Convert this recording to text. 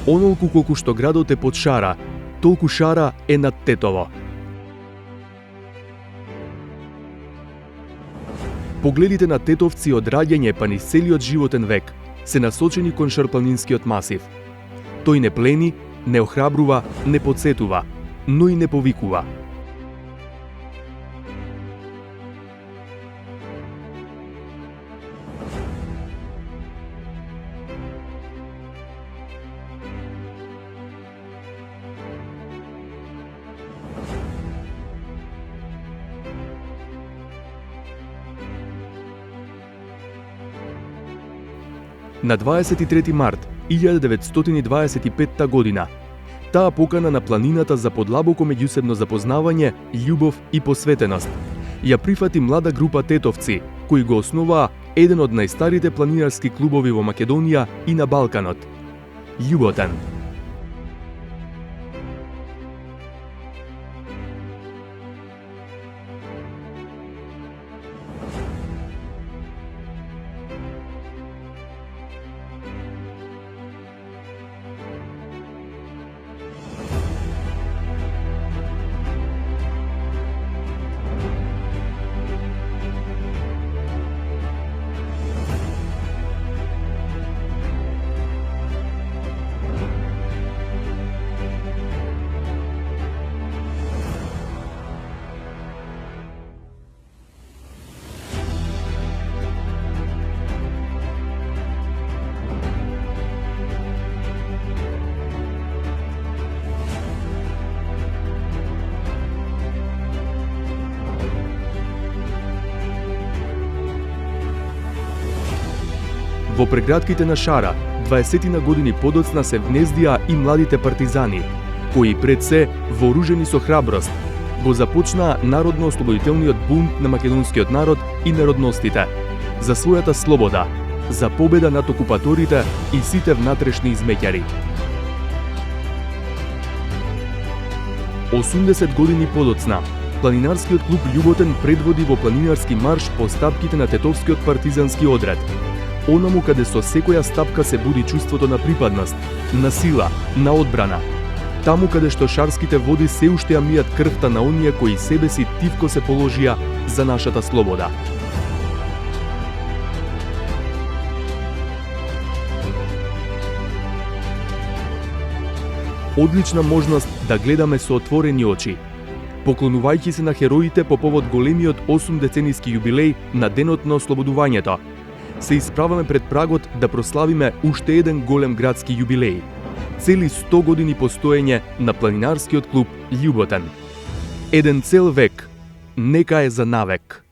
Онолку колку што градот е под шара, толку шара е над Тетово. Погледите на тетовци од раѓање па низ целиот животен век се насочени кон шарпланинскиот масив. Тој не плени, не охрабрува, не подсетува, но и не повикува. На 23 март 1925 година, таа покана на планината за подлабоко меѓусебно запознавање, љубов и посветеност ја прифати млада група тетовци, кои го основаа еден од најстарите планинарски клубови во Македонија и на Балканот – Љуботен. Во прегратките на Шара, 20 години подоцна се внездија и младите партизани, кои пред се, вооружени со храброст, го започнаа народно-ослободителниот бунт на македонскиот народ и народностите, за својата слобода, за победа над окупаторите и сите внатрешни измеќари. 80 години подоцна, планинарскиот клуб Љуботен предводи во планинарски марш по стапките на тетовскиот партизански одред, онаму каде со секоја стапка се буди чувството на припадност, на сила, на одбрана. Таму каде што шарските води се уште ја мијат крвта на оние кои себе си тивко се положија за нашата слобода. Одлична можност да гледаме со отворени очи, поклонувајќи се на хероите по повод големиот 8-децениски јубилеј на Денот на ослободувањето, се исправаме пред прагот да прославиме уште еден голем градски јубилеј, цели 100 години постоење на планинарскиот клуб Љуботен. Еден цел век, нека е за навек.